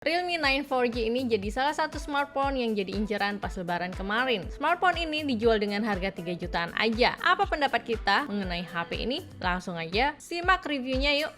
Realme 9 4G ini jadi salah satu smartphone yang jadi inceran pas lebaran kemarin. Smartphone ini dijual dengan harga 3 jutaan aja. Apa pendapat kita mengenai HP ini? Langsung aja simak reviewnya yuk.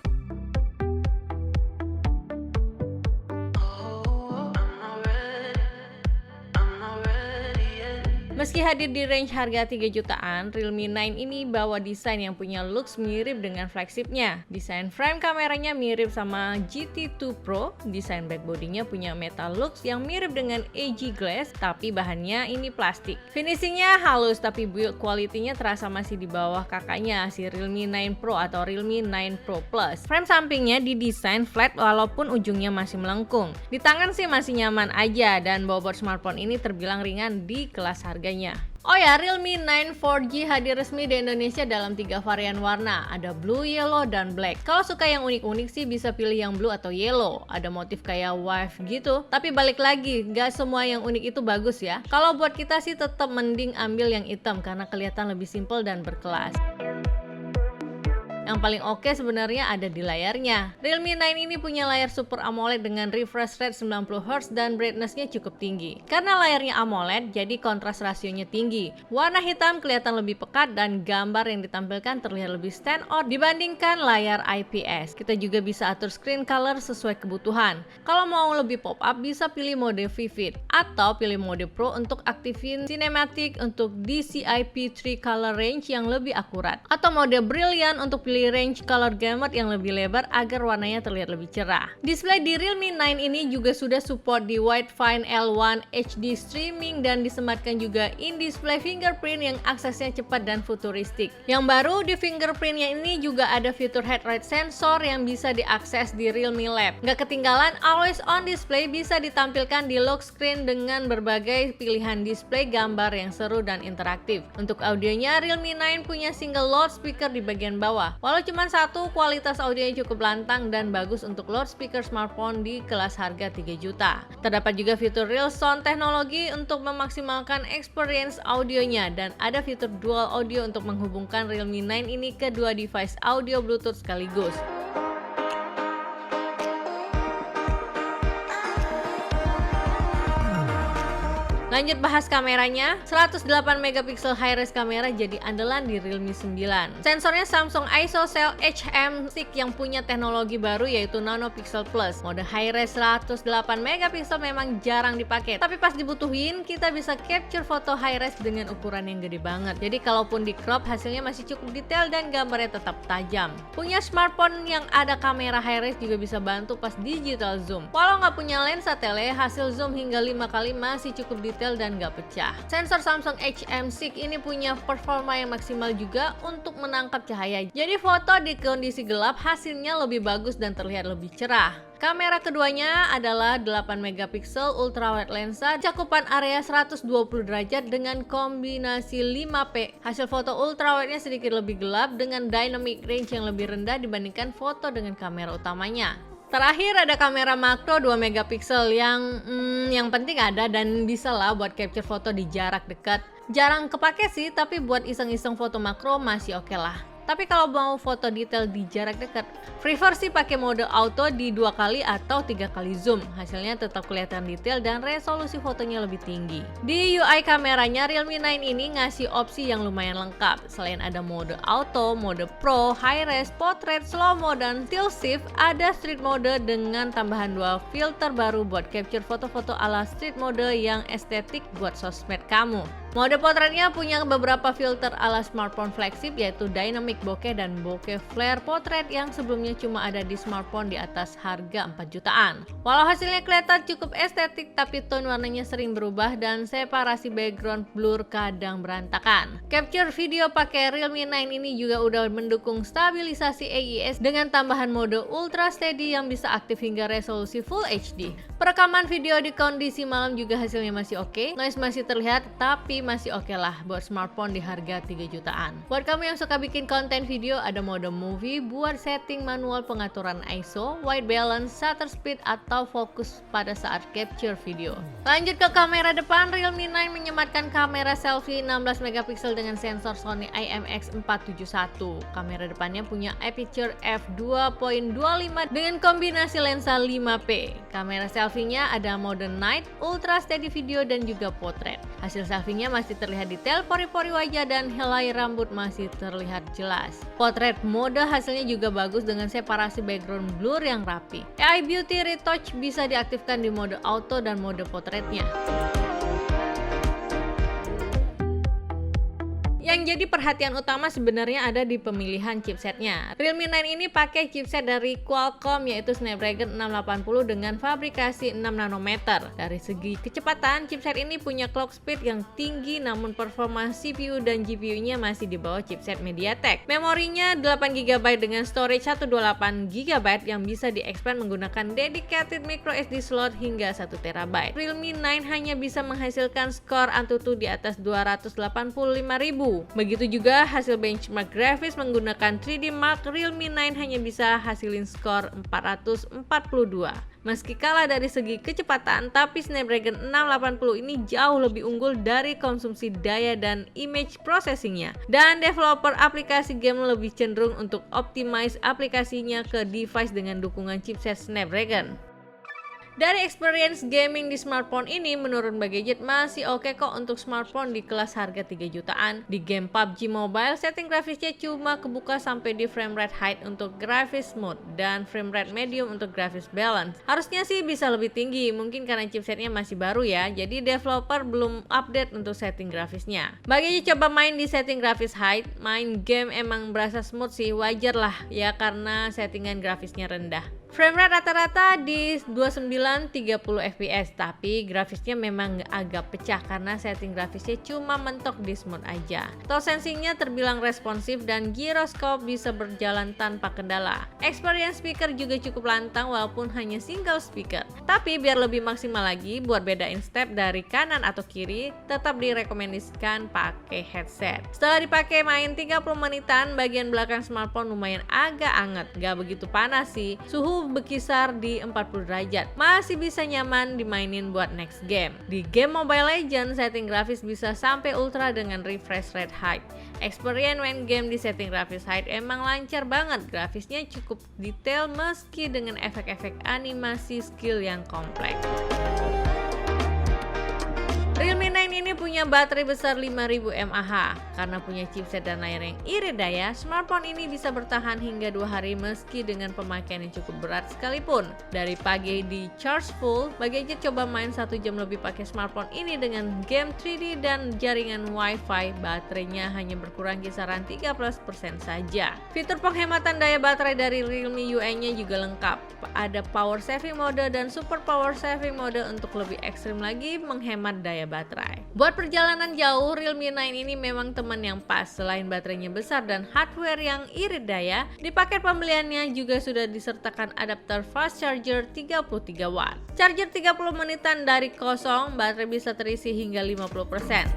Meski hadir di range harga 3 jutaan, Realme 9 ini bawa desain yang punya looks mirip dengan flagshipnya. Desain frame kameranya mirip sama GT2 Pro, desain backbody-nya punya metal looks yang mirip dengan AG Glass, tapi bahannya ini plastik. Finishingnya halus, tapi build quality-nya terasa masih di bawah kakaknya, si Realme 9 Pro atau Realme 9 Pro Plus. Frame sampingnya didesain flat walaupun ujungnya masih melengkung. Di tangan sih masih nyaman aja, dan bobot smartphone ini terbilang ringan di kelas harganya. Oh ya, Realme 9 4G hadir resmi di Indonesia dalam 3 varian warna, ada blue, yellow, dan black. Kalau suka yang unik-unik sih bisa pilih yang blue atau yellow, ada motif kayak wave gitu. Tapi balik lagi, gak semua yang unik itu bagus ya. Kalau buat kita sih tetap mending ambil yang hitam karena kelihatan lebih simple dan berkelas. Yang paling oke sebenarnya ada di layarnya. Realme 9 ini punya layar Super AMOLED dengan refresh rate 90Hz dan brightness-nya cukup tinggi. Karena layarnya AMOLED, jadi kontras rasionya tinggi. Warna hitam kelihatan lebih pekat dan gambar yang ditampilkan terlihat lebih stand out dibandingkan layar IPS. Kita juga bisa atur screen color sesuai kebutuhan. Kalau mau lebih pop-up, bisa pilih mode Vivid atau pilih mode Pro untuk aktifin cinematic untuk DCI-P3 color range yang lebih akurat. Atau mode Brilliant untuk pilih range color gamut yang lebih lebar agar warnanya terlihat lebih cerah. Display di Realme 9 ini juga sudah support di Widefine L1 HD streaming dan disematkan juga in-display fingerprint yang aksesnya cepat dan futuristik. Yang baru di fingerprintnya ini juga ada fitur head rate sensor yang bisa diakses di Realme Lab. Nggak ketinggalan, always on display bisa ditampilkan di lock screen dengan berbagai pilihan display gambar yang seru dan interaktif. Untuk audionya, Realme 9 punya single loudspeaker di bagian bawah. Walau cuma satu, kualitas audionya cukup lantang dan bagus untuk loudspeaker smartphone di kelas harga 3 juta. Terdapat juga fitur Real Sound teknologi untuk memaksimalkan experience audionya, dan ada fitur dual audio untuk menghubungkan Realme 9 ini ke dua device audio Bluetooth sekaligus. Lanjut bahas kameranya, 108 megapiksel high-res kamera jadi andalan di Realme 9. Sensornya Samsung ISOCELL HM6 yang punya teknologi baru yaitu Nanopixel Plus. Mode high-res 108 megapiksel memang jarang dipakai, tapi pas dibutuhin kita bisa capture foto high-res dengan ukuran yang gede banget. Jadi kalaupun di crop hasilnya masih cukup detail dan gambarnya tetap tajam. Punya smartphone yang ada kamera high-res juga bisa bantu pas digital zoom. Walau nggak punya lensa tele, hasil zoom hingga 5 kali masih cukup detail dan gak pecah. Sensor Samsung HM6 ini punya performa yang maksimal juga untuk menangkap cahaya. Jadi foto di kondisi gelap hasilnya lebih bagus dan terlihat lebih cerah. Kamera keduanya adalah 8 megapiksel ultrawide lensa, cakupan area 120 derajat dengan kombinasi 5P. Hasil foto ultrawide-nya sedikit lebih gelap dengan dynamic range yang lebih rendah dibandingkan foto dengan kamera utamanya. Terakhir ada kamera makro 2 megapiksel yang penting ada dan bisa lah buat capture foto di jarak dekat. Jarang kepake sih, tapi buat iseng-iseng foto makro masih oke lah. Tapi kalau mau foto detail di jarak dekat, prefer sih pakai mode auto di 2 kali atau 3 kali zoom. Hasilnya tetap kelihatan detail dan resolusi fotonya lebih tinggi. Di UI kameranya, Realme 9 ini ngasih opsi yang lumayan lengkap. Selain ada mode auto, mode pro, high res, portrait, slow mo, dan tilt shift, ada street mode dengan tambahan 2 filter baru buat capture foto-foto ala street mode yang estetik buat sosmed kamu. Mode potretnya punya beberapa filter ala smartphone flagship yaitu Dynamic Bokeh dan Bokeh Flare Portrait yang sebelumnya cuma ada di smartphone di atas harga 4 jutaan. Walau hasilnya kelihatan cukup estetik, tapi tone warnanya sering berubah dan separasi background blur kadang berantakan. Capture video pakai Realme 9 ini juga udah mendukung stabilisasi AIS dengan tambahan mode Ultra Steady yang bisa aktif hingga resolusi Full HD. Perekaman video di kondisi malam juga hasilnya masih oke, noise masih terlihat, tapi masih oke lah buat smartphone di harga 3 jutaan. Buat kamu yang suka bikin konten video, ada mode movie buat setting manual pengaturan ISO, white balance, shutter speed, atau fokus pada saat capture video. Lanjut ke kamera depan, Realme 9 menyematkan kamera selfie 16 megapiksel dengan sensor Sony IMX471. Kamera depannya punya aperture f2.25 dengan kombinasi lensa 5p. Kamera selfie-nya ada mode night, ultra steady video, dan juga potret. Hasil selfie-nya masih terlihat detail pori-pori wajah dan helai rambut masih terlihat jelas. Potret mode hasilnya juga bagus dengan separasi background blur yang rapi. AI Beauty Retouch bisa diaktifkan di mode auto dan mode potretnya. Yang jadi perhatian utama sebenarnya ada di pemilihan chipsetnya. Realme 9 ini pakai chipset dari Qualcomm yaitu Snapdragon 680 dengan fabrikasi 6 nanometer. Dari segi kecepatan, chipset ini punya clock speed yang tinggi namun performa CPU dan GPU-nya masih di bawah chipset MediaTek. Memorinya 8GB dengan storage 128GB yang bisa di-expand menggunakan dedicated microSD slot hingga 1TB. Realme 9 hanya bisa menghasilkan skor Antutu di atas 285.000. Begitu juga hasil benchmark grafis menggunakan 3D Mark, Realme 9 hanya bisa hasilin skor 442. Meski kalah dari segi kecepatan, tapi Snapdragon 680 ini jauh lebih unggul dari konsumsi daya dan image processingnya. Dan developer aplikasi game lebih cenderung untuk optimize aplikasinya ke device dengan dukungan chipset Snapdragon. Dari experience gaming di smartphone ini, menurut Bagadget masih oke kok untuk smartphone di kelas harga 3 jutaan. Di game PUBG Mobile, setting grafisnya cuma kebuka sampai di frame rate high untuk graphics mode dan frame rate medium untuk graphics balance. Harusnya sih bisa lebih tinggi, mungkin karena chipsetnya masih baru ya, jadi developer belum update untuk setting grafisnya. Bagadget coba main di setting grafis high, main game emang berasa smooth sih, wajar lah ya karena settingan grafisnya rendah. Frame rate rata-rata di 29-30 fps, tapi grafisnya memang agak pecah karena setting grafisnya cuma mentok di smooth aja. Touch sensingnya terbilang responsif dan gyroscope bisa berjalan tanpa kendala. Experience speaker juga cukup lantang walaupun hanya single speaker. Tapi biar lebih maksimal lagi, buat bedain step dari kanan atau kiri, tetap direkomendasikan pakai headset. Setelah dipakai main 30 menitan, bagian belakang smartphone lumayan agak anget, gak begitu panas sih. Suhu berkisar di 40 derajat, masih bisa nyaman dimainin buat next game. Di game Mobile Legends, setting grafis bisa sampai ultra dengan refresh rate high. Experience main game di setting grafis high emang lancar banget, grafisnya cukup detail meski dengan efek-efek animasi skill yang kompleks. Realme 9 ini punya baterai besar 5000 mAh. Karena punya chipset dan layar yang irit daya, smartphone ini bisa bertahan hingga 2 hari meski dengan pemakaian yang cukup berat sekalipun. Dari pagi di charge full, Bagadget coba main 1 jam lebih pakai smartphone ini dengan game 3D dan jaringan Wi-Fi, baterainya hanya berkurang kisaran 13% saja. Fitur penghematan daya baterai dari Realme UI-nya juga lengkap. Ada power saving mode dan super power saving mode untuk lebih ekstrim lagi menghemat daya baterai. Buat perjalanan jauh, Realme 9 ini memang teman yang pas. Selain baterainya besar dan hardware yang irit daya, di paket pembeliannya juga sudah disertakan adapter fast charger 33 watt. Charger 30 menitan dari kosong, baterai bisa terisi hingga 50%.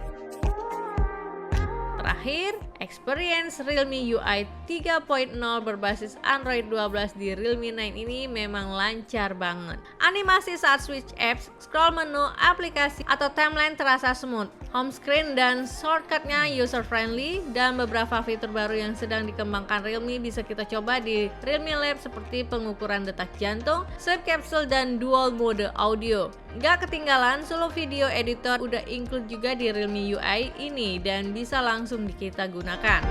Terakhir, experience Realme UI 3.0 berbasis Android 12 di Realme 9 ini memang lancar banget. Animasi saat switch apps, scroll menu, aplikasi, atau timeline terasa smooth. Home screen dan shortcutnya user friendly, dan beberapa fitur baru yang sedang dikembangkan Realme bisa kita coba di Realme Lab seperti pengukuran detak jantung, sleep capsule, dan dual mode audio. Gak ketinggalan, solo video editor udah include juga di Realme UI ini dan bisa langsung kita gunakan.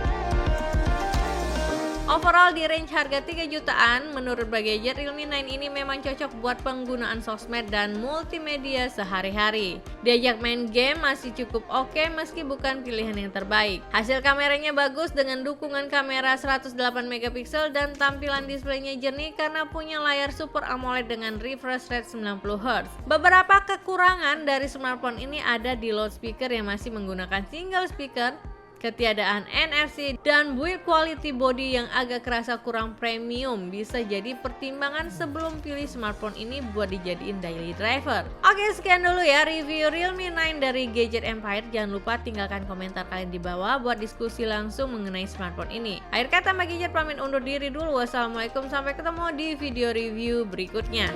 Overall di range harga 3 jutaan, menurut Bagadget, Realme 9 ini memang cocok buat penggunaan sosmed dan multimedia sehari-hari. Diajak main game masih cukup oke meski bukan pilihan yang terbaik. Hasil kameranya bagus dengan dukungan kamera 108 megapiksel dan tampilan displaynya jernih karena punya layar Super AMOLED dengan refresh rate 90Hz. Beberapa kekurangan dari smartphone ini ada di loudspeaker yang masih menggunakan single speaker, Ketiadaan NFC dan build quality body yang agak kerasa kurang premium bisa jadi pertimbangan sebelum pilih smartphone ini buat dijadiin daily driver. Oke, sekian dulu ya review Realme 9 dari Gadget Empire. Jangan lupa tinggalkan komentar kalian di bawah buat diskusi langsung mengenai smartphone ini. Akhir kata, Mbak Gadget pamit undur diri dulu. Wassalamualaikum, sampai ketemu di video review berikutnya.